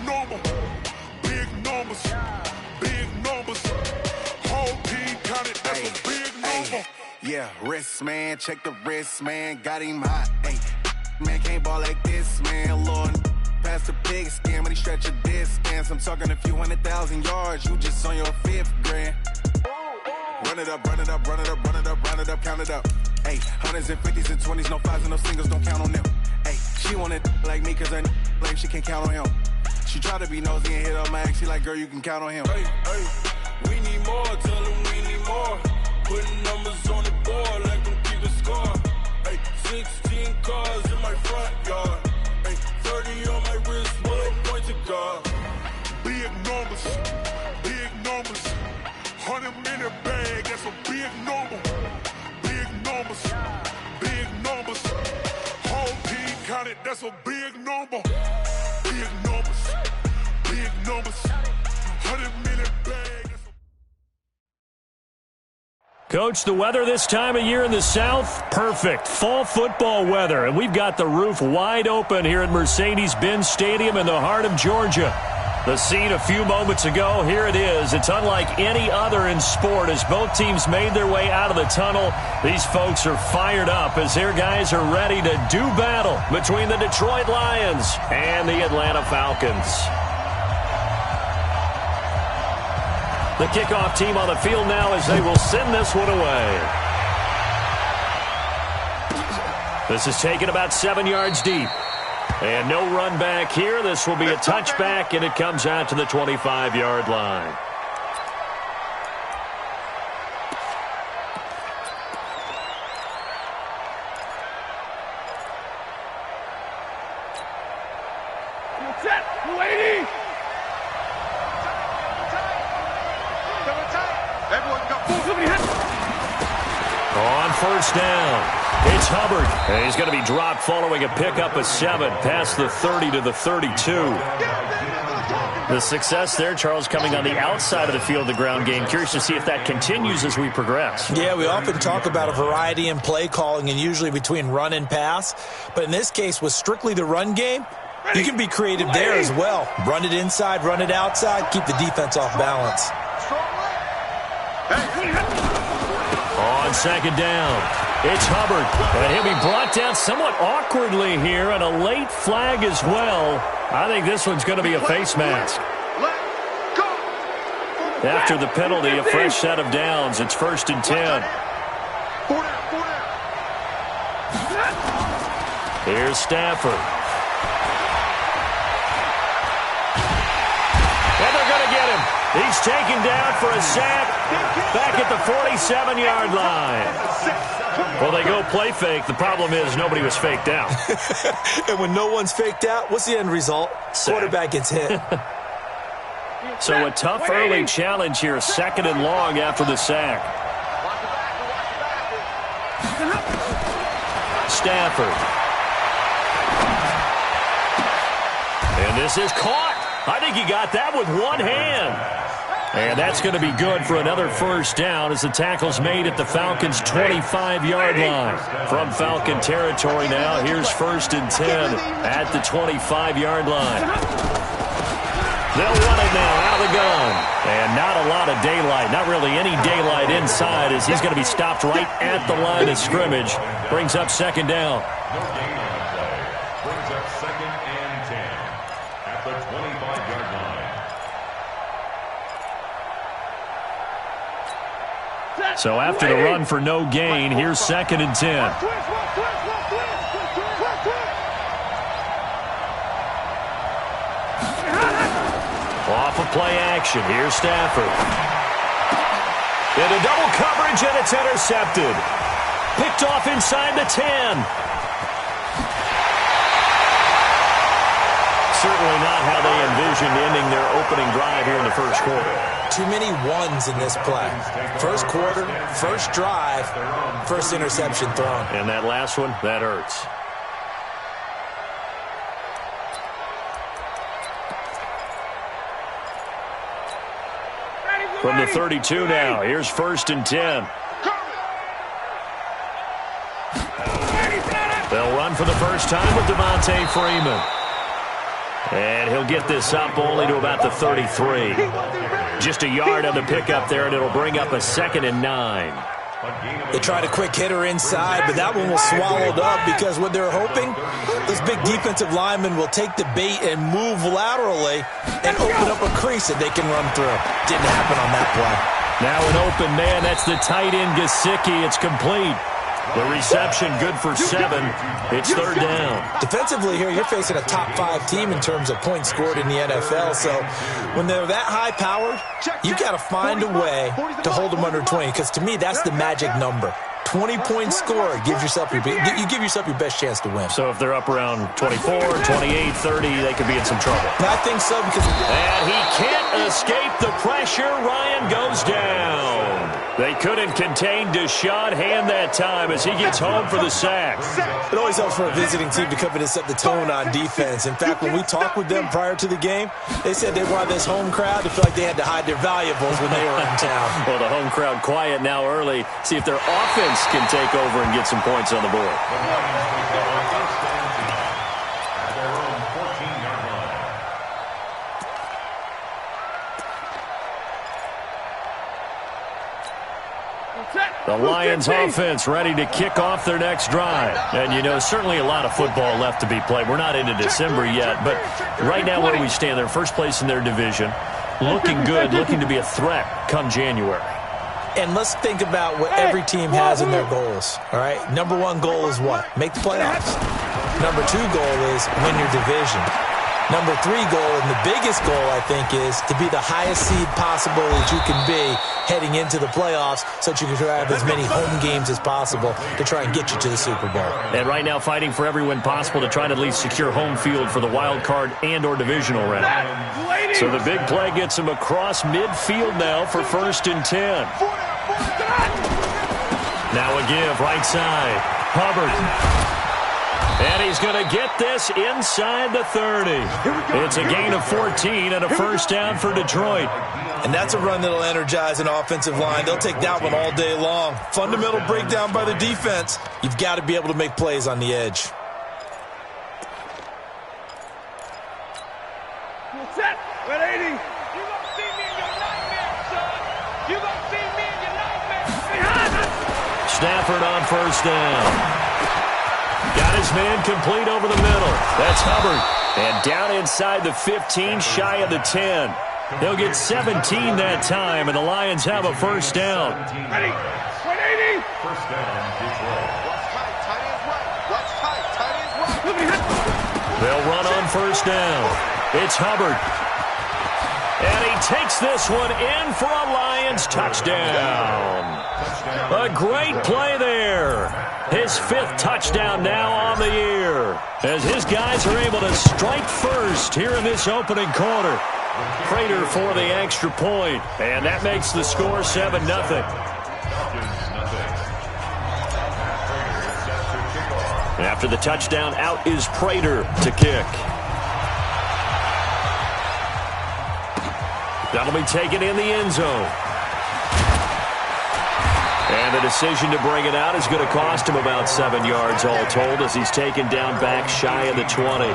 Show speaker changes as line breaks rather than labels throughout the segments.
number. Big numbers. Big numbers. Whole team counted, that's a big number.
Yeah, wrist, man. Check the wrist, man. Got him hot. Ay, man, can't ball like this, man. Lord, past the pig skin when he stretch a distance. I'm talking a few 100,000 yards. You just on your 5th grand. Run it up, run it up, run it up, run it up, run it up, count it up. Hey, hundreds and 50s and 20s, no 5s and no singles, don't count on them. Hey, she wanted like me cause her lame, she can't count on him. She tried to be nosy and hit up my ex, she like, girl, you can count on him.
Hey, we need more, tell them we need more. Putting numbers on the board, let them keep the score. Hey, 16 cars in my front yard. Hey, 30 on my wrist, will point to God. Big numbers, big numbers. 100-minute bag, that's a big number. Big numbers, big numbers. Whole team counted, that's a big number. Big numbers, big numbers. 100-minute bag.
Coach, the weather this time of year in the South, perfect. Fall football weather, and we've got the roof wide open here at Mercedes-Benz Stadium in the heart of Georgia. The scene a few moments ago, here it is. It's unlike any other in sport as both teams made their way out of the tunnel. These folks are fired up as their guys are ready to do battle between the Detroit Lions and the Atlanta Falcons. The kickoff team on the field now as they will send this one away. This is taken about 7 yards deep. And no run back here. This will be a touchback, and it comes out to the 25-yard line. On first down. It's Hubbard. And he's going to be dropped following a pickup of 7 past the 30 to the 32. The success there, Charles, coming on the outside of the field, the ground game. Curious to see if that continues as we progress.
Yeah, we often talk about a variety in play calling and usually between run and pass. But in this case, with strictly the run game, you can be creative there as well. Run it inside, run it outside, keep the defense off balance.
On second down, it's Hubbard. And he'll be brought down somewhat awkwardly here, and a late flag as well. I think this one's going to be a face mask. After the penalty, a fresh set of downs. It's 1st and 10. Here's Stafford. And they're going to get him. He's taken down for a sack back at the 47-yard line. Well, they go play fake. The problem is nobody was faked out.
And when no one's faked out, what's the end result? Quarterback gets hit.
So a tough early challenge here, 2nd and long after the sack. Stafford. And this is caught. I think he got that with one hand. And that's going to be good for another first down as the tackle's made at the Falcons' 25-yard line. From Falcon territory now, here's 1st and 10 at the 25-yard line. They'll run it now out of the gun. And not a lot of daylight, not really any daylight inside as he's going to be stopped right at the line of scrimmage. Brings up 2nd down.
Brings up 2nd and 10 at the 25-yard line.
So after the run for no gain, here's 2nd and 10. Off of play action, here's Stafford. Into double coverage, and it's intercepted. Picked off inside the 10. Certainly not how they envisioned ending their opening drive here in the first quarter.
Too many ones in this play. First quarter, first drive, first interception thrown.
And that last one, that hurts. From the 32 now, here's 1st and 10. They'll run for the first time with Devontae Freeman. And he'll get this up only to about the 33. Just a yard on the pickup there, and it'll bring up a 2nd and 9.
They tried a quick hitter inside, but that one was swallowed up because what they're hoping, those big defensive linemen will take the bait and move laterally and open up a crease that they can run through. Didn't happen on that play.
Now an open man. That's the tight end, Gesicki. It's complete. The reception good for 7. It's 3rd down.
Defensively here, you're facing a top-5 team in terms of points scored in the NFL. So when they're that high-powered, you've got to find a way to hold them under 20. Because to me, that's the magic number. 20-point score gives yourself you give yourself your best chance to win.
So if they're up around 24, 28, 30, they could be in some trouble.
I think so because...
And he can't escape the pressure. Ryan goes down. They couldn't contain Deshaun Hand that time as he gets home for the sack.
It always helps for a visiting team to come in and set the tone on defense. In fact, when we talked with them prior to the game, they said they wanted this home crowd to feel like they had to hide their valuables when they were in town.
Well, the home crowd quiet now early. See if their offense can take over and get some points on the board. The Lions offense ready to kick off their next drive. And, you know, certainly a lot of football left to be played. We're not into December yet, but right now where we stand, they're first place in their division. Looking good, looking to be a threat come January.
And let's think about what every team has in their goals, all right? Number 1 goal is what? Make the playoffs. Number 2 goal is win your division. Number 3 goal, and the biggest goal, I think, is to be the highest seed possible that you can be heading into the playoffs so that you can have as many home games as possible to try and get you to the Super Bowl.
And right now fighting for every win possible to try to at least secure home field for the wild card and or divisional round. So the big play gets him across midfield now for 1st and 10. Now a give, right side. Hubbard. And he's going to get this inside the 30. It's a gain of 14 and a 1st down for Detroit.
And that's a run that'll energize an offensive line. They'll take that one all day long. Fundamental breakdown by the defense. You've got to be able to make plays on the edge.
Set. 180. You gonna see me in your nightmare, son. You gonna see me in your nightmare.
Stafford on 1st down. Got his man complete over the middle. That's Hubbard. And down inside the 15, shy of the 10. He'll get 17 that time, and the Lions have a 1st down.
Ready. 180.
1st down, Detroit.
They'll run on 1st down. It's Hubbard. And he takes this one in for a Lions touchdown. A great play there. His 5th touchdown now on the year. As his guys are able to strike first here in this opening quarter. Prater for the extra point. And that makes the score 7-0. After the touchdown, out is Prater to kick. That'll be taken in the end zone. And the decision to bring it out is going to cost him about 7 yards all told as he's taken down back shy of the 20.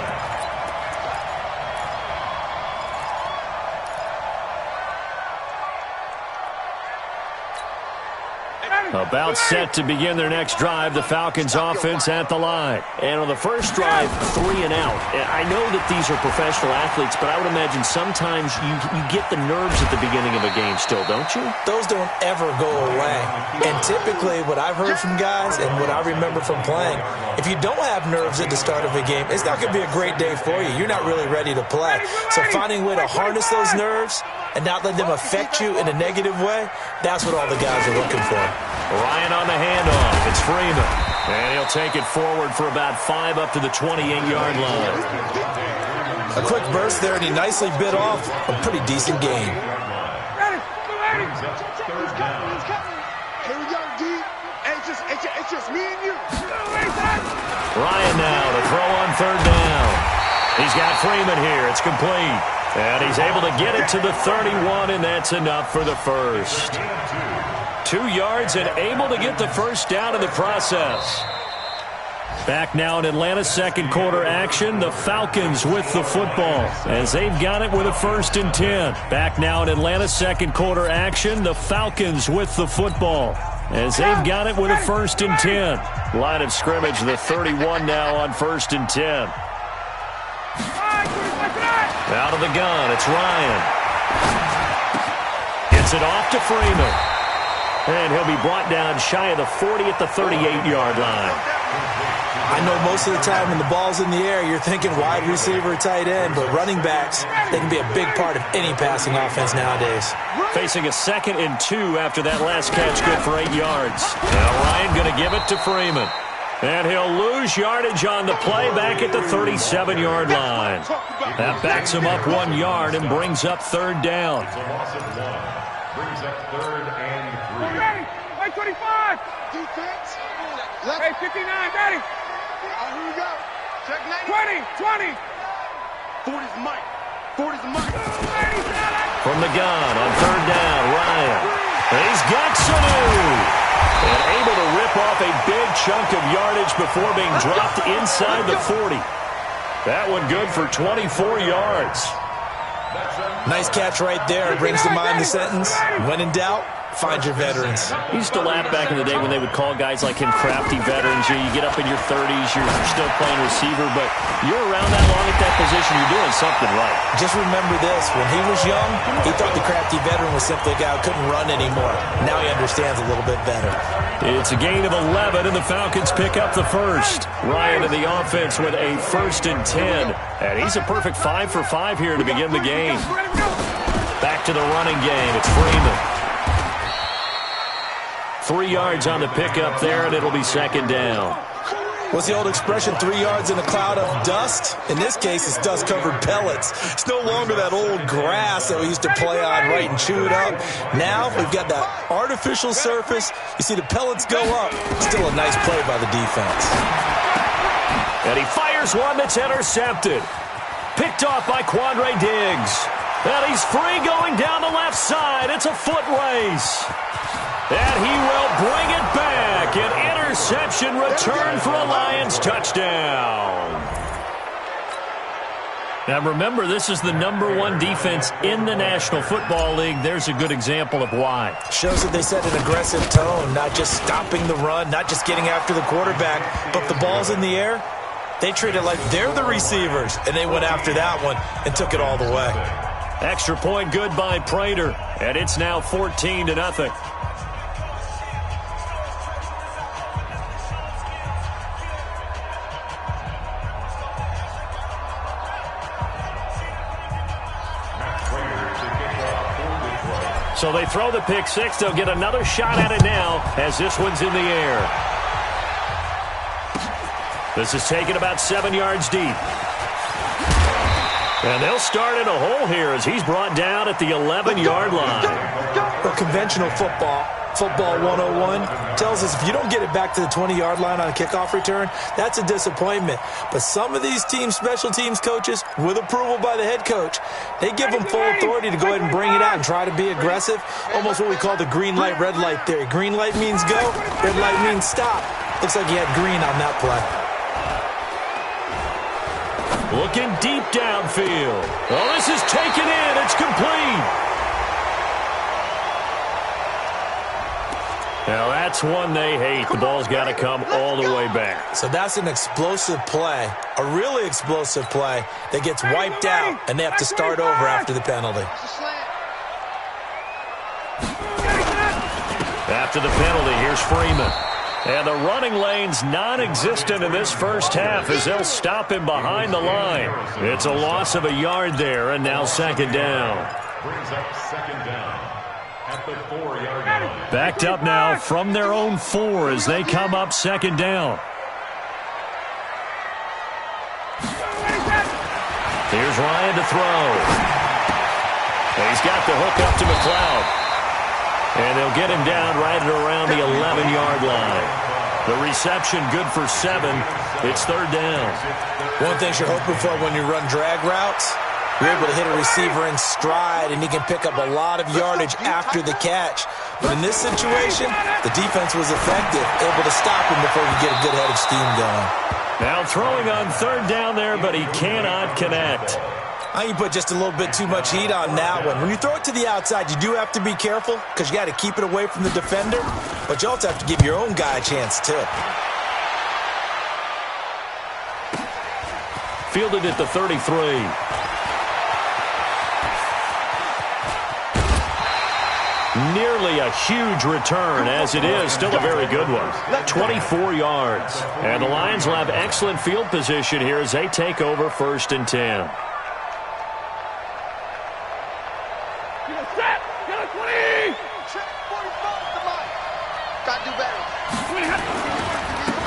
About set to begin their next drive, the Falcons offense at the line. And on the first drive, 3 and out. I know that these are professional athletes, but I would imagine sometimes you get the nerves at the beginning of a game still, don't you?
Those don't ever go away. And typically what I've heard from guys and what I remember from playing, if you don't have nerves at the start of a game, it's not going to be a great day for you. You're not really ready to play. So finding a way to harness those nerves and not let them affect you in a negative way, that's what all the guys are looking for.
Ryan on the handoff. It's Freeman. And he'll take it forward for about 5 up to the 28-yard line.
A quick burst there, and he nicely bit off a pretty decent gain.
Here we go, D. It's just me and you.
Ryan now to throw on 3rd down. He's got Freeman here. It's complete. And he's able to get it to the 31, and that's enough for the 1st. 2 yards and able to get the 1st down in the process. Back now in Atlanta, second quarter action. The Falcons with the football as they've got it with a 1st and 10. Back now in Atlanta, second quarter action. The Falcons with the football as they've got it with a 1st and 10. Line of scrimmage, the 31 now on 1st and 10. Out of the gun, it's Ryan. Gets it off to Freeman. And he'll be brought down shy of the 40 at the 38-yard line.
I know most of the time when the ball's in the air, you're thinking wide receiver, tight end, but running backs, they can be a big part of any passing offense nowadays.
Facing a 2nd and 2 after that last catch, good for 8 yards. Now Ryan going to give it to Freeman. And he'll lose yardage on the play back at the 37-yard line. That backs him up 1 yard and brings up 3rd down.
It's a loss of 1. Brings up 3rd and 3.
Ready? Hey, 25.
Defense.
Hey, 59, Daddy.
Here we go. Check
20, 20.
40's the mic. 40's the mic.
From the gun on 3rd down, Ryan. He's got Sanu. And able to rip off a big chunk of yardage before being dropped inside the 40. That one good for 24 yards.
Nice catch right there. Brings to mind the sentence, when in doubt, find your veterans.
He used to laugh back in the day when they would call guys like him crafty veterans. You get up in your 30s, you're still playing receiver, but you're around that long at that position, you're doing something right.
Just remember this, when he was young, he thought the crafty veteran was simply a guy who couldn't run anymore. Now he understands a little bit better.
It's a gain of 11, and the Falcons pick up the 1st. Ryan in the offense with a 1st and 10. And he's a perfect 5 for 5 here to begin the game. Back to the running game. It's Freeman. 3 yards on the pickup there, and it'll be 2nd down.
What's the old expression, 3 yards in a cloud of dust? In this case, it's dust-covered pellets. It's no longer that old grass that we used to play on, right, and chew it up. Now we've got that artificial surface. You see the pellets go up. Still a nice play by the defense.
And he fires one that's intercepted. Picked off by Quandre Diggs. And he's free going down the left side. It's a foot race. And he will bring it back. An interception return for a Lions touchdown. Now remember, this is the #1 defense in the National Football League. There's a good example of why.
Shows that they set an aggressive tone, not just stopping the run, not just getting after the quarterback, but if the ball's in the air, they treat it like they're the receivers, and they went after that one and took it all the way.
Extra point good by Prater, and it's now 14-0. So they throw the pick six. They'll get another shot at it now as this one's in the air. This is taken about 7 yards deep. And they'll start in a hole here as he's brought down at the 11-yard line.
Well, conventional football 101, tells us if you don't get it back to the 20-yard line on a kickoff return, that's a disappointment. But some of these teams, special teams coaches, with approval by the head coach, they give them full authority to go ahead and bring it out and try to be aggressive. Almost what we call the green light, red light theory. Green light means go, red light means stop. Looks like he had green on that play.
Looking deep downfield. Oh, this is taken in. It's complete. Now, that's one they hate. The ball's got to come all the way back.
So that's an explosive play, a really explosive play that gets wiped out, and they have to start over after the penalty.
After the penalty, here's Freeman. And the running lane's non-existent in this first half as they'll stop him behind the line. It's a loss of a yard there, and now second down.
Brings up second down at the 4-yard line.
Backed up now from their own 4 as they come up second down. Here's Ryan to throw. And he's got the hook up to McLeod. And they'll get him down right at around the 11-yard line. The reception good for 7. It's third down.
One thing you're hoping for when you run drag routes, You're able to hit a receiver in stride, and he can pick up a lot of yardage after the catch. But in this situation, the defense was effective, able to stop him before he get a good head of steam going.
Now throwing on third down there, but he cannot connect.
I think you put just a little bit too much heat on that one. When you throw it to the outside, you do have to be careful because you got to keep it away from the defender, but you also have to give your own guy a chance too.
Fielded at the 33. Nearly a huge return, as it is still a very good one. 24 yards. And the Lions will have excellent field position here as they take over 1st and 10.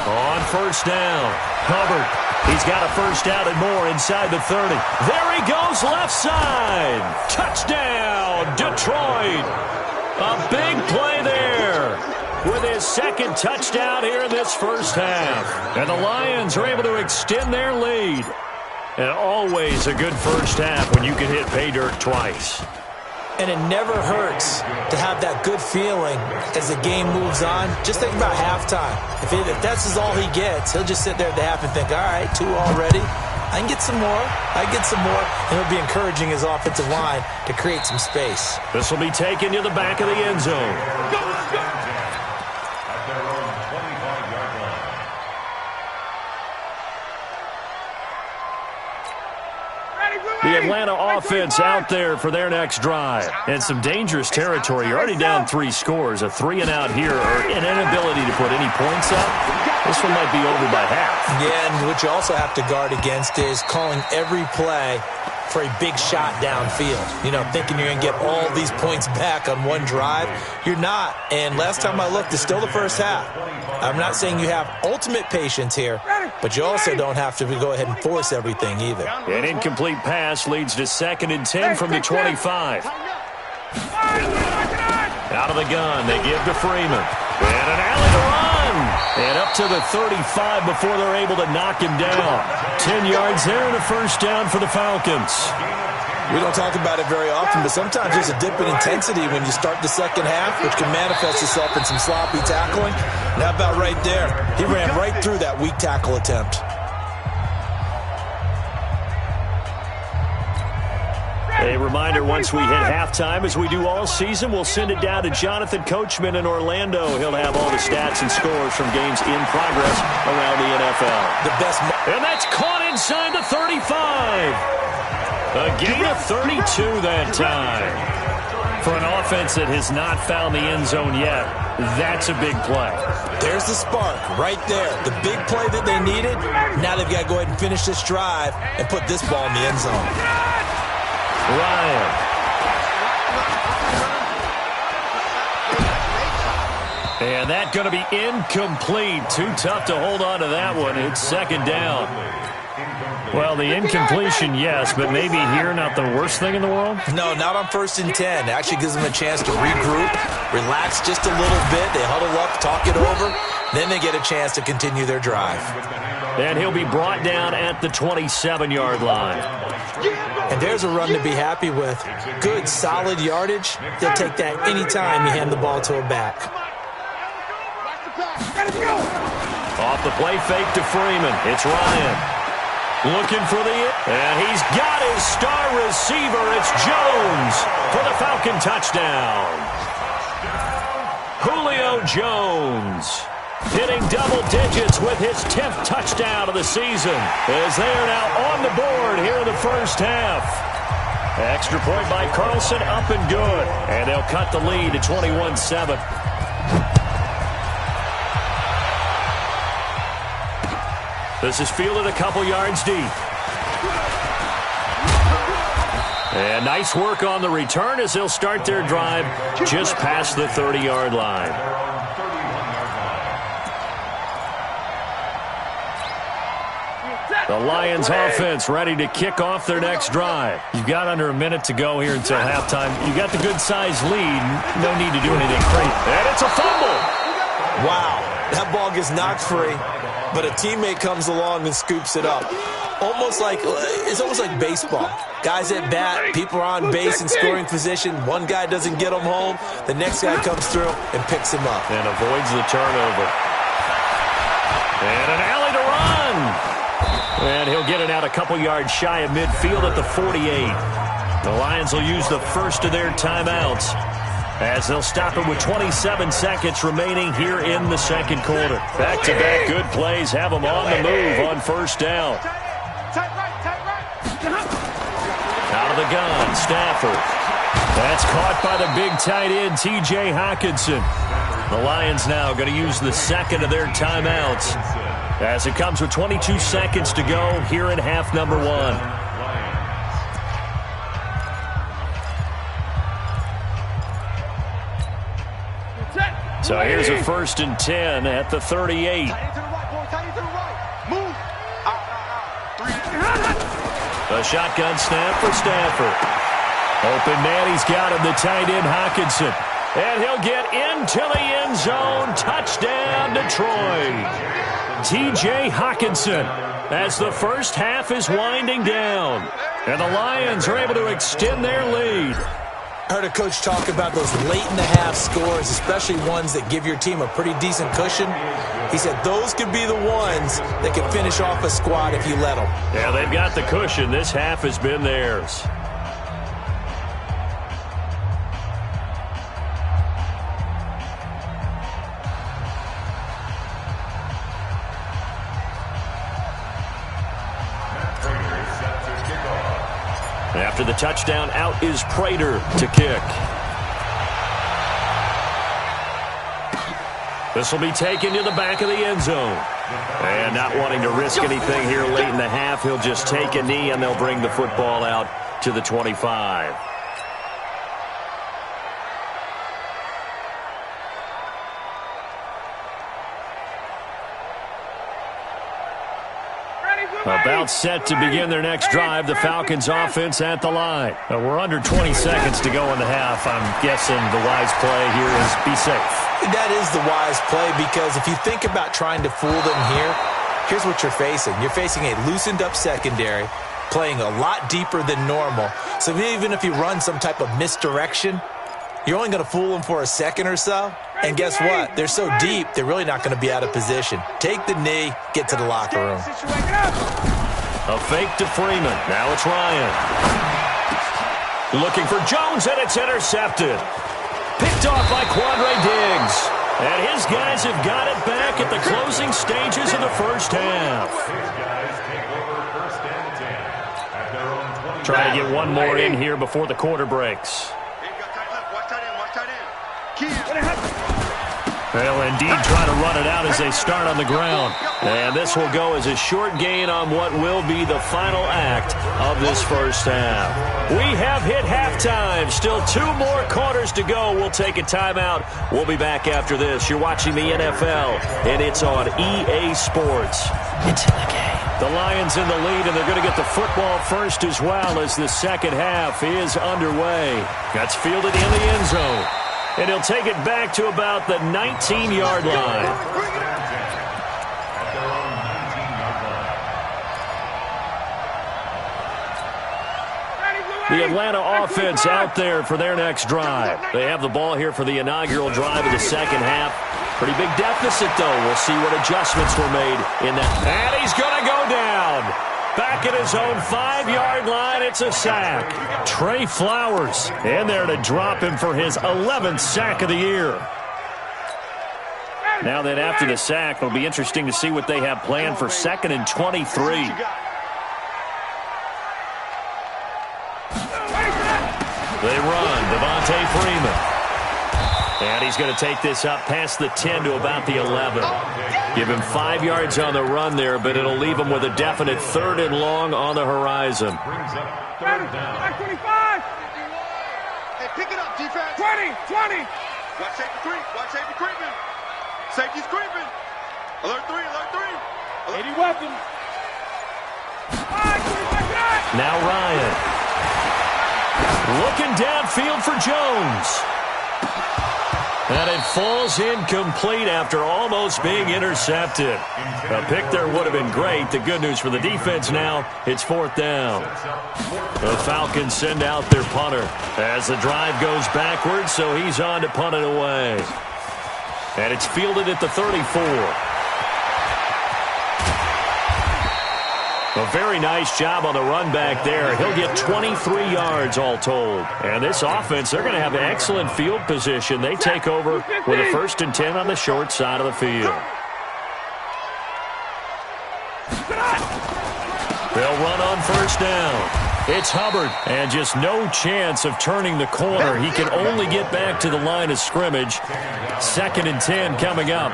On 1st down, Hubbard. He's got a 1st down and more inside the 30. There he goes, left side. Touchdown, Detroit. A big play there with his 2nd touchdown here in this 1st half. And the Lions are able to extend their lead. And always a good 1st half when you can hit pay dirt twice.
And it never hurts to have that good feeling as the game moves on. Just think about halftime. If that's all he gets, he'll just sit there at the half and think, all right, 2 already. I can get some more. I get some more. And it'll be encouraging his offensive line to create some space.
This will be taken to the back of the end zone. The Atlanta offense out there for their next drive. And some dangerous territory. You're already down 3 scores. A 3-and-out here or an inability to put any points up. This one might be over by half.
Yeah, and what you also have to guard against is calling every play for a big shot downfield. You know, thinking you're going to get all these points back on one drive. You're not. And last time I looked, it's still the 1st half. I'm not saying you have ultimate patience here, but you also don't have to go ahead and force everything either.
An incomplete pass leads to 2nd and 10 from the 25. Out of the gun, they give to Freeman. And an alley to run. And up to the 35 before they're able to knock him down. 10 yards there and a 1st down for the Falcons.
We don't talk about it very often, but sometimes there's a dip in intensity when you start the 2nd half, which can manifest itself in some sloppy tackling. And how about right there? He ran right through that weak tackle attempt.
A reminder, once we hit halftime, as we do all season, we'll send it down to Jonathan Coachman in Orlando. He'll have all the stats and scores from games in progress around the NFL.
The best.
And that's caught inside the 35. A gain of 32 that time. For an offense that has not found the end zone yet, that's a big play.
There's the spark right there. The big play that they needed. Now they've got to go ahead and finish this drive and put this ball in the end zone.
Ryan. And that going to be incomplete. Too tough to hold on to that one. It's 2nd down. Well, the incompletion, yes, but maybe here not the worst thing in the world?
No, not on 1st and 10. It actually gives them a chance to regroup, relax just a little bit. They huddle up, talk it over. Then they get a chance to continue their drive.
And he'll be brought down at the 27-yard line.
And there's a run to be happy with. Good, solid yardage. They'll take that any time you hand the ball to a back.
Off the play fake to Freeman. It's Ryan. Looking for and he's got his star receiver. It's Jones for the Falcon touchdown. Julio Jones hitting double digits with his 10th touchdown of the season as they are now on the board here in the 1st half. Extra point by Carlson, up and good. And they'll cut the lead to 21-7. This is fielded a couple yards deep. And nice work on the return as they'll start their drive just past the 30-yard line. The Lions offense ready to kick off their next drive. You've got under a minute to go here until halftime. You got the good-sized lead. No need to do anything crazy. And it's a fumble.
Wow, that ball gets knocked free, but a teammate comes along and scoops it up. almost like baseball. Guys at bat, people are on base in scoring position. One guy doesn't get them home. The next guy comes through and picks him up.
And avoids the turnover. And an alley to run. And he'll get it out a couple yards shy of midfield at the 48. The Lions will use the first of their timeouts as they'll stop it with 27 seconds remaining here in the second quarter. Back-to-back good plays have them on the move on first down. Out of the gun, Stafford. That's caught by the big tight end, T.J. Hockenson. The Lions now going to use the second of their timeouts as it comes with 22 seconds to go here in half number one. So here's a 1st and 10 at the 38. A shotgun snap for Stafford. Open man, he's got him, the tight end Hockenson. And he'll get into the end zone. Touchdown, Detroit. T.J. Hockenson as the first half is winding down. And the Lions are able to extend their lead.
I heard a coach talk about those late-in-the-half scores, especially ones that give your team a pretty decent cushion. He said those could be the ones that can finish off a squad if you let them.
Yeah, they've got the cushion. This half has been theirs. After the touchdown, out is Prater to kick. This will be taken to the back of the end zone. And not wanting to risk anything here late in the half, he'll just take a knee and they'll bring the football out to the 25. About set to begin their next drive, the Falcons offense at the line. We're under 20 seconds to go in the half. I'm guessing the wise play here is be safe.
That is the wise play because if you think about trying to fool them here, here's what you're facing. You're facing a loosened up secondary, playing a lot deeper than normal. So even if you run some type of misdirection, you're only going to fool them for a second or so. And guess what? They're so deep, they're really not going to be out of position. Take the knee, get to the locker room.
A fake to Freeman. Now it's Ryan. Looking for Jones, and it's intercepted. Picked off by Quandre Diggs. And his guys have got it back at the closing stages of the first half. Try to get one more in here before the quarter breaks. They'll indeed try to run it out as they start on the ground. And this will go as a short gain on what will be the final act of this first half. We have hit halftime. Still 2 more quarters to go. We'll take a timeout. We'll be back after this. You're watching the NFL, and it's on EA Sports. It's in the game. The Lions in the lead, and they're going to get the football first as well as the second half is underway. That's fielded in the end zone. And he'll take it back to about the 19-yard line. The Atlanta offense out there for their next drive. They have the ball here for the inaugural drive of the second half. Pretty big deficit, though. We'll see what adjustments were made in that. And he's going to go down. Back at his own 5-yard line, it's a sack. Trey Flowers in there to drop him for his 11th sack of the year. Now then, after the sack, it'll be interesting to see what they have planned for 2nd and 23. They run, Devontae Freeman. And he's going to take this up past the 10 to about the 11. Give him 5 yards on the run there, but it'll leave him with a definite 3rd and long on the horizon.
25.
Hey, pick it up, defense.
20.
Watch safety creep. Watch safety creeping. Safety's creeping. Alert 3. Alert 3.
80 weapons. 5,
now Ryan. Looking downfield for Jones. And it falls incomplete after almost being intercepted. A pick there would have been great. The good news for the defense now, it's 4th down. The Falcons send out their punter as the drive goes backwards, so he's on to punt it away. And it's fielded at the 34. A very nice job on the run back there. He'll get 23 yards all told. And this offense, they're going to have excellent field position. They take over with a 1st and 10 on the short side of the field. They'll run on 1st down. It's Hubbard, and just no chance of turning the corner. He can only get back to the line of scrimmage. 2nd and 10 coming up.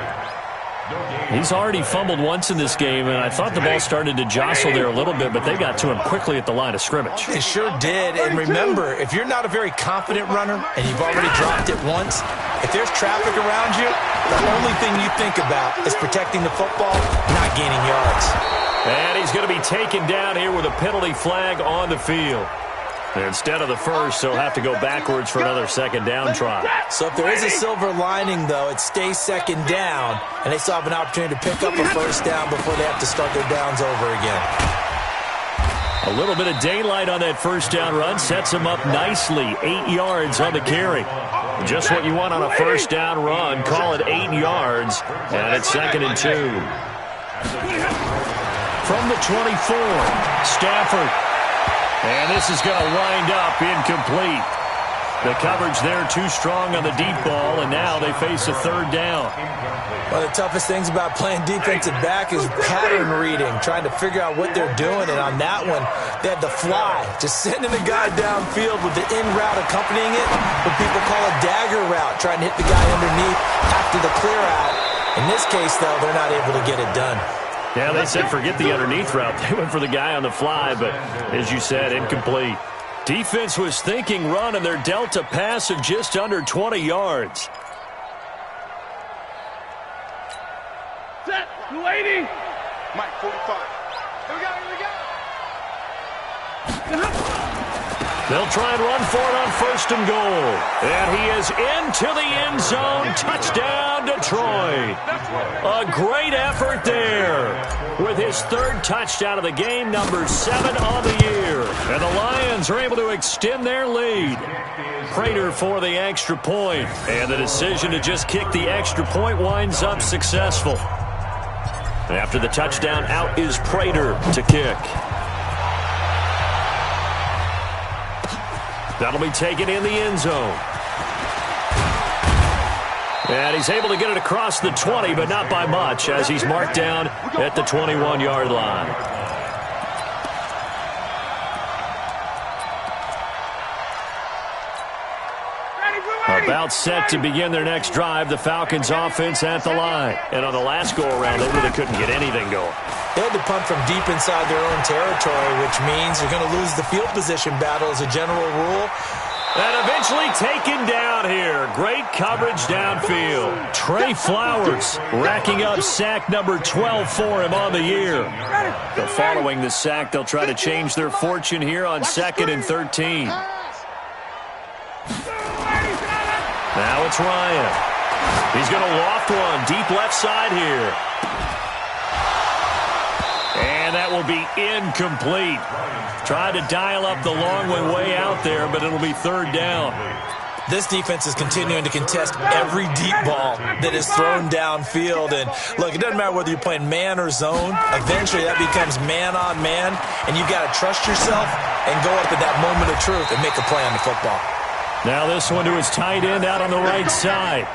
He's already fumbled once in this game, and I thought the ball started to jostle there a little bit, but they got to him quickly at the line of scrimmage.
They sure did, and remember, if you're not a very confident runner and you've already dropped it once, if there's traffic around you, the only thing you think about is protecting the football, not gaining yards.
And he's going to be taken down here with a penalty flag on the field. Instead of the first, he'll have to go backwards for another 2nd down try.
So if there is a silver lining, though, it stays 2nd down, and they still have an opportunity to pick up a 1st down before they have to start their downs over again.
A little bit of daylight on that 1st down run sets him up nicely. 8 yards on the carry. Just what you want on a 1st down run. Call it 8 yards, and it's 2nd and 2. From the 24, Stafford. And this is going to wind up incomplete. The coverage there too strong on the deep ball, and now they face a 3rd down.
One of the toughest things about playing defensive back is pattern reading, trying to figure out what they're doing. And on that one, they had the fly, just sending the guy downfield with the in route accompanying it, what people call a dagger route, trying to hit the guy underneath after the clear out. In this case, though, they're not able to get it done.
Yeah, they said forget the underneath route. They went for the guy on the fly, but as you said, incomplete. Defense was thinking run, and they're dealt a pass of just under 20 yards.
Set. 280.
Mike, 45.
Here we go.
They'll try and run for it on 1st and goal. And he is into the end zone. Touchdown, Detroit. A great effort there with his 3rd touchdown of the game, number 7 on the year. And the Lions are able to extend their lead. Prater for the extra point. And the decision to just kick the extra point winds up successful. After the touchdown, out is Prater to kick. That'll be taken in the end zone. And he's able to get it across the 20, but not by much, as he's marked down at the 21-yard line. About set to begin their next drive, the Falcons offense at the line. And on the last go-around, they really couldn't get anything going.
They had to punt from deep inside their own territory, which means they're going to lose the field position battle as a general rule.
And eventually taken down here. Great coverage downfield. Trey Flowers racking up sack number 12 for him on the year. But following the sack, they'll try to change their fortune here on 2nd and 13. Now it's Ryan. He's going to loft one deep left side here. And that will be incomplete. Tried to dial up the long way out there, but it'll be 3rd down.
This defense is continuing to contest every deep ball that is thrown downfield. And, look, it doesn't matter whether you're playing man or zone. Eventually, that becomes man on man, and you've got to trust yourself and go up at that moment of truth and make a play on the football.
Now this one to his tight end out on the right side.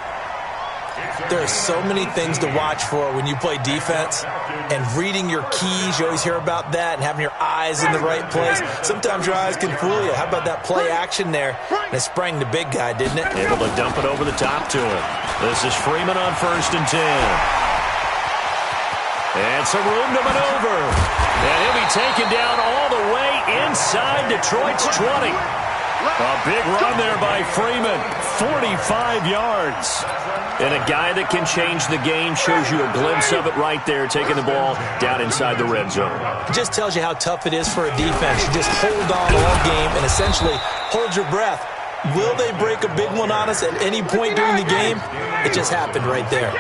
There are so many things to watch for when you play defense, and reading your keys, you always hear about that, and having your eyes in the right place. Sometimes your eyes can fool you. How about that play action there? And it sprang the big guy, didn't it?
Able to dump it over the top to him. This is Freeman on 1st and 10. And some room to maneuver. And he'll be taken down all the way inside Detroit's 20. A big run there by Freeman, 45 yards. And a guy that can change the game, shows you a glimpse of it right there, taking the ball down inside the red zone.
It just tells you how tough it is for a defense. You just hold on all game and essentially hold your breath. Will they break a big one on us at any point during the game? It just happened right there.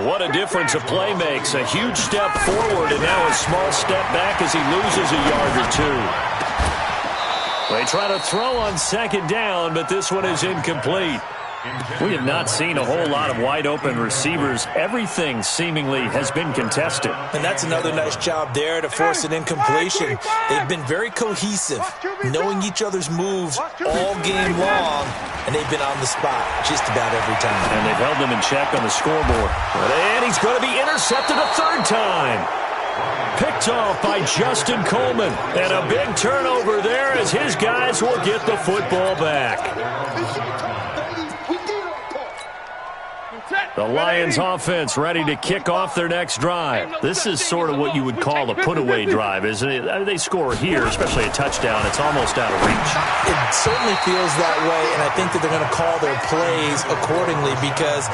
What a difference a play makes. A huge step forward and now a small step back as he loses a yard or two. They try to throw on second down, but this one is incomplete. We have not seen a whole lot of wide-open receivers. Everything seemingly has been contested.
And that's another nice job there to force an incompletion. They've been very cohesive, knowing each other's moves all game long, and they've been on the spot just about every time.
And they've held them in check on the scoreboard. And he's going to be intercepted a third time. Picked off by Justin Coleman. And a big turnover there as his guys will get the football back. The Lions offense ready to kick off their next drive. This is sort of what you would call a put-away drive, isn't it? I mean, they score here, especially a touchdown. It's almost out of reach.
It certainly feels that way, and I think that they're going to call their plays accordingly because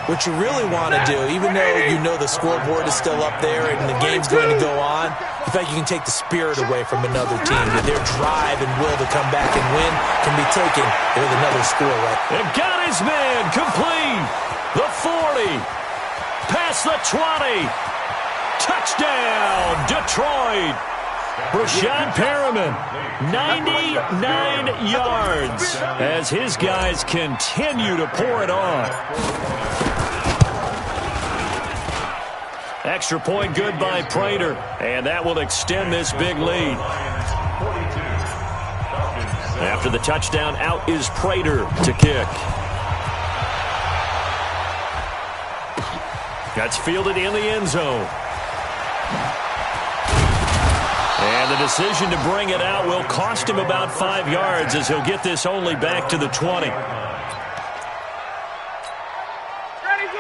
what you really want to do, even though you know the scoreboard is still up there and the game's going to go on, in fact, you can take the spirit away from another team. Their drive and will to come back and win can be taken with another score, right?
And got his man complete. The 40, past the 20, touchdown, Detroit. Rashad Perriman, 99 yards as his guys continue to pour it on. Extra point good by Prater, and that will extend this big lead. After the touchdown, out is Prater to kick. That's fielded in the end zone. And the decision to bring it out will cost him about 5 yards as he'll get this only back to the 20.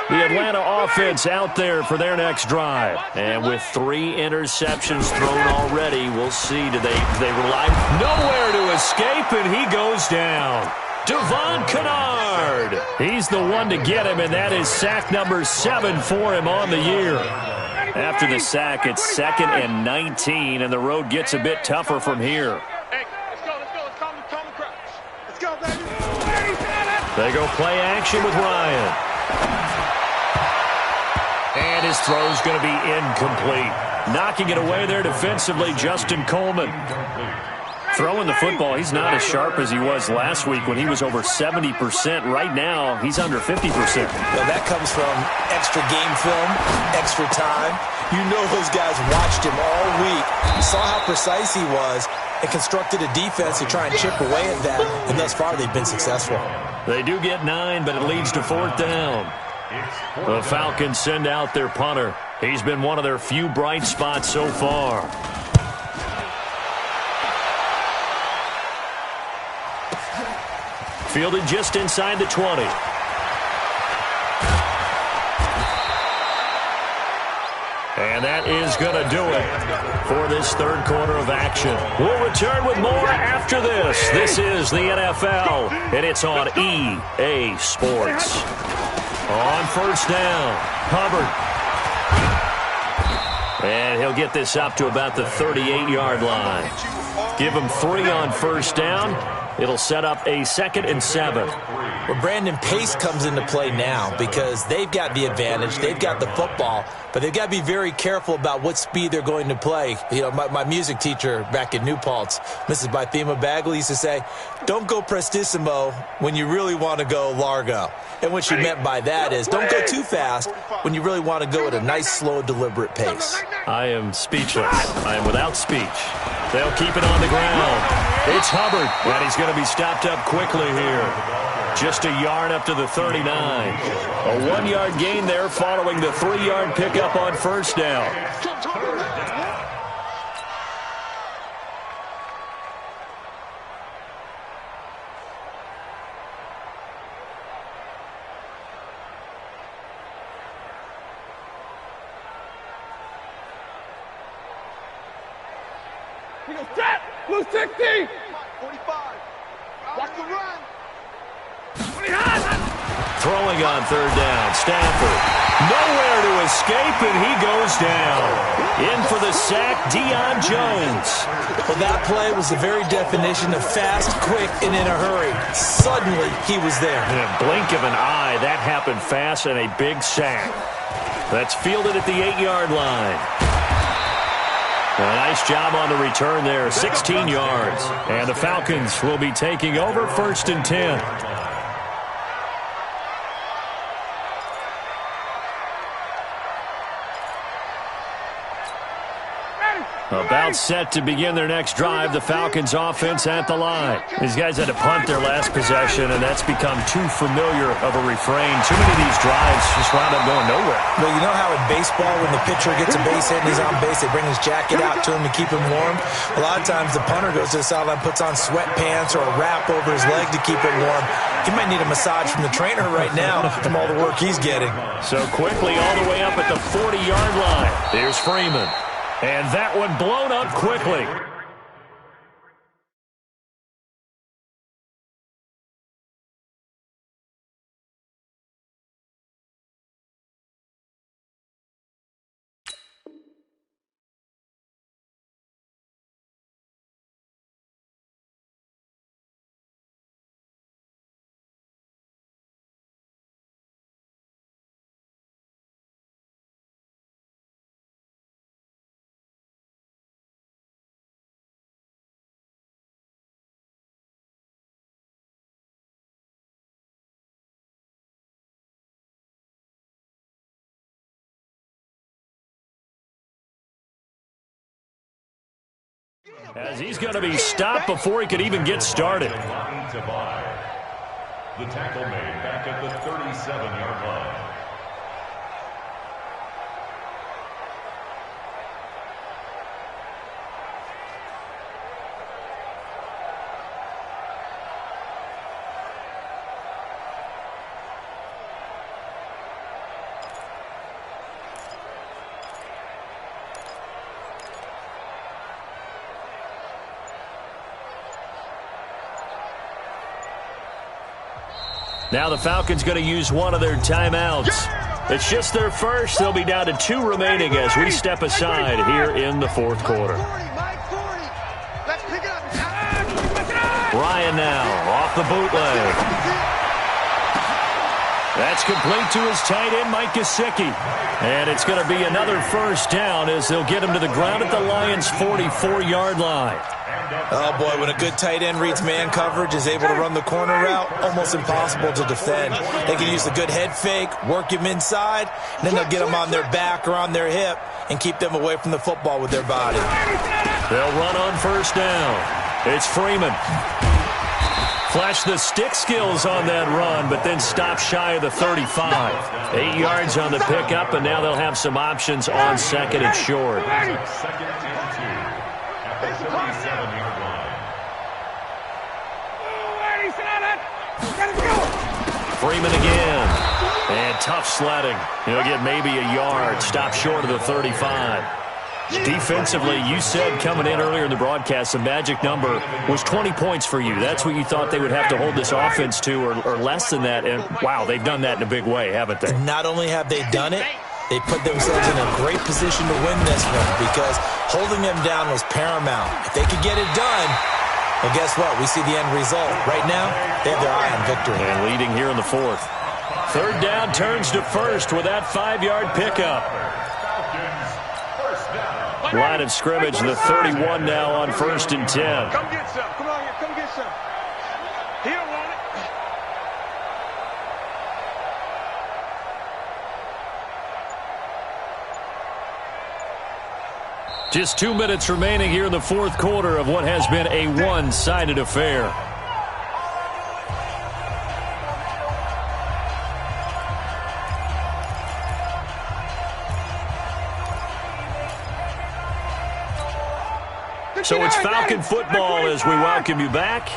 The Atlanta offense out there for their next drive. And with 3 interceptions thrown already, we'll see. Do they rely? Nowhere to escape, and he goes down. Devon Kennard. He's the one to get him, and that is sack number 7 for him on the year. After the sack, it's 2nd and 19, and the road gets a bit tougher from here.
Hey, let's go. Let's calm the crowd. Let's go, baby.
They go play action with Ryan. And his throw's going to be incomplete. Knocking it away there defensively, Justin Coleman. Throwing the football, he's not as sharp as he was last week when he was over 70%. Right now, he's under 50%.
Well, that comes from extra game film, extra time. You know those guys watched him all week, saw how precise he was, and constructed a defense to try and chip away at that, and thus far they've been successful.
They do get 9, but it leads to 4th down. The Falcons send out their punter. He's been one of their few bright spots so far. Fielded just inside the 20. And that is going to do it for this third quarter of action. We'll return with more after this. This is the NFL, and it's on EA Sports. On first down, Hubbard. And he'll get this up to about the 38-yard line. Give him 3 on first down. It'll set up a 2nd and 7.
Well, Brandon, pace comes into play now because they've got the advantage. They've got the football, but they've got to be very careful about what speed they're going to play. You know, my music teacher back in New Paltz, Mrs. Bythema Bagley, used to say, don't go prestissimo when you really want to go largo. And what she meant by that is don't go too fast when you really want to go at a nice, slow, deliberate pace.
I am speechless. I am without speech. They'll keep it on the ground. It's Hubbard, and he's going to be stopped up quickly here. Just a yard up to the 39. A 1-yard gain there following the 3-yard pickup on first down.
He goes, set! Blue 60!
45. Watch the run.
Throwing on third down, Stafford. Nowhere to escape, and he goes down. In for the sack, Deion Jones.
Well, that play was the very definition of fast, quick, and in a hurry. Suddenly, he was there.
In a blink of an eye, that happened fast and a big sack. That's fielded at the 8-yard line. A nice job on the return there, 16 yards. And the Falcons will be taking over 1st and 10. About set to begin their next drive, the Falcons offense at the line. These guys had to punt their last possession, and that's become too familiar of a refrain. Too many of these drives just wound up going nowhere.
Well, you know how in baseball when the pitcher gets a base hit and he's on base, they bring his jacket out to him to keep him warm? A lot of times the punter goes to the sideline, puts on sweatpants or a wrap over his leg to keep it warm. He might need a massage from the trainer right now from all the work he's getting.
So quickly all the way up at the 40-yard line. Here's Freeman. And that one blown up quickly. As he's going to be stopped before he could even get started.
The tackle made back at the 37-yard line.
Now the Falcons going to use one of their timeouts. It's just their first. They'll be down to 2 remaining as we step aside here in the 4th quarter. Ryan now off the bootleg. That's complete to his tight end, Mike Gesicki. And it's going to be another first down as they'll get him to the ground at the Lions' 44-yard line.
Oh, boy, when a good tight end reads man coverage, is able to run the corner route, almost impossible to defend. They can use the good head fake, work him inside, and then they'll get him on their back or on their hip and keep them away from the football with their body.
They'll run on first down. It's Freeman. Flash the stick skills on that run, but then stop shy of the 35. 8 yards on the pickup, and now they'll have some options on 2nd and short.
2nd and 2 at the 37-yard line.
Freeman again. And tough sledding. He'll get maybe a yard. Stop short of the 35. Defensively, you said coming in earlier in the broadcast, the magic number was 20 points for you. That's what you thought they would have to hold this offense to, or less than that. And, wow, they've done that in a big way, haven't they?
Not only have they done it, they put themselves in a great position to win this one because holding them down was paramount. If they could get it done, well, guess what? We see the end result. Right now, they have their eye on victory.
And leading here in the 4th. 3rd down turns to 1st with that 5-yard pickup. Line of scrimmage, the 31 now on 1st and 10.
Come get some. Come on here. Come get some. He don't want it.
Just 2 minutes remaining here in the 4th quarter of what has been a one-sided affair. So it's Falcon football as we welcome you back.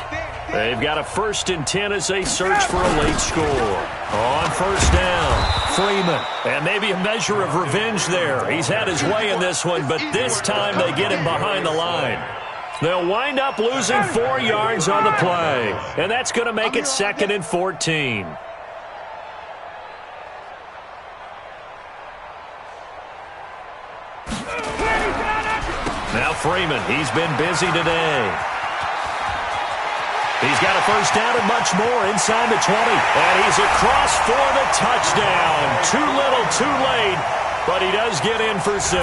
They've got a 1st and 10 as they search for a late score. On first down, Freeman. And maybe a measure of revenge there. He's had his way in this one, but this time they get him behind the line. They'll wind up losing 4 yards on the play. And that's going to make it 2nd and 14. Now Freeman, he's been busy today. He's got a first down and much more inside the 20. And he's across for the touchdown. Too little, too late, but he does get in for 6.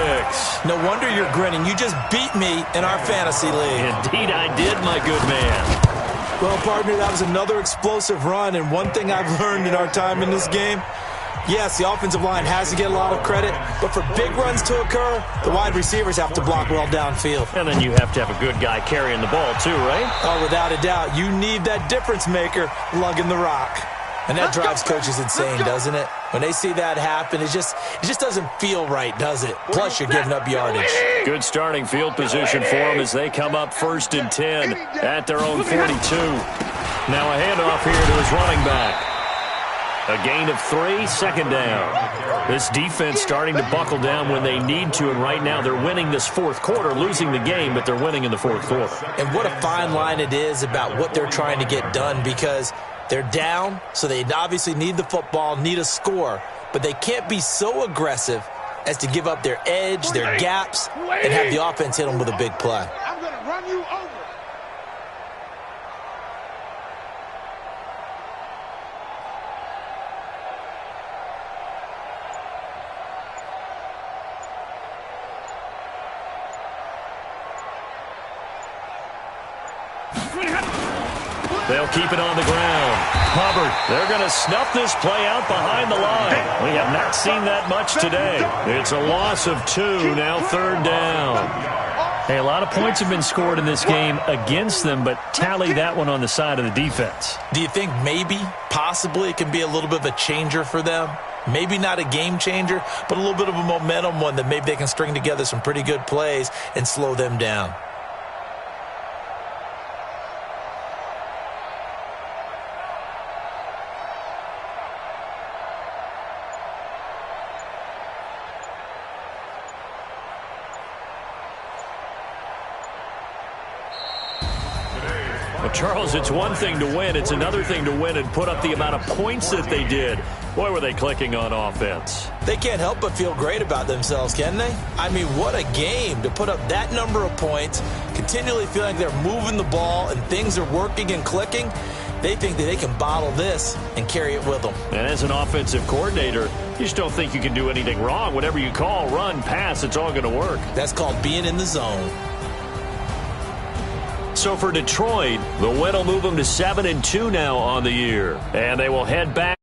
No wonder you're grinning. You just beat me in our fantasy league.
Indeed I did, my good man.
Well, partner, that was another explosive run, and one thing I've learned in our time in this game, yes, the offensive line has to get a lot of credit, but for big runs to occur, the wide receivers have to block well downfield.
And then you have to have a good guy carrying the ball too, right?
Oh, without a doubt. You need that difference maker lugging the rock. And that drives coaches insane, doesn't it? When they see that happen, it just doesn't feel right, does it? Plus, you're giving up yardage.
Good starting field position for them as they come up 1st and 10 at their own 42. Now a handoff here to his running back. A gain of 3, 2nd down. This defense starting to buckle down when they need to, and right now they're winning this 4th quarter, losing the game, but they're winning in the 4th quarter.
And what a fine line it is about what they're trying to get done, because they're down, so they obviously need the football, need a score, but they can't be so aggressive as to give up their edge, their gaps, and have the offense hit them with a big play.
I'm going to run you over.
They'll keep it on the ground. Hubbard, they're going to snuff this play out behind the line. We have not seen that much today. It's a loss of 2, now 3rd down. Hey, a lot of points have been scored in this game against them, but tally that one on the side of the defense.
Do you think maybe, possibly, it can be a little bit of a changer for them? Maybe not a game changer, but a little bit of a momentum one that maybe they can string together some pretty good plays and slow them down.
Charles, it's one thing to win. It's another thing to win and put up the amount of points that they did. Boy, were they clicking on offense.
They can't help but feel great about themselves, can they? I mean, what a game to put up that number of points, continually feeling like they're moving the ball and things are working and clicking. They think that they can bottle this and carry it with them.
And as an offensive coordinator, you just don't think you can do anything wrong. Whatever you call, run, pass, it's all going to work.
That's called being in the zone.
So for Detroit, the win will move them to 7-2 now on the year. And they will head back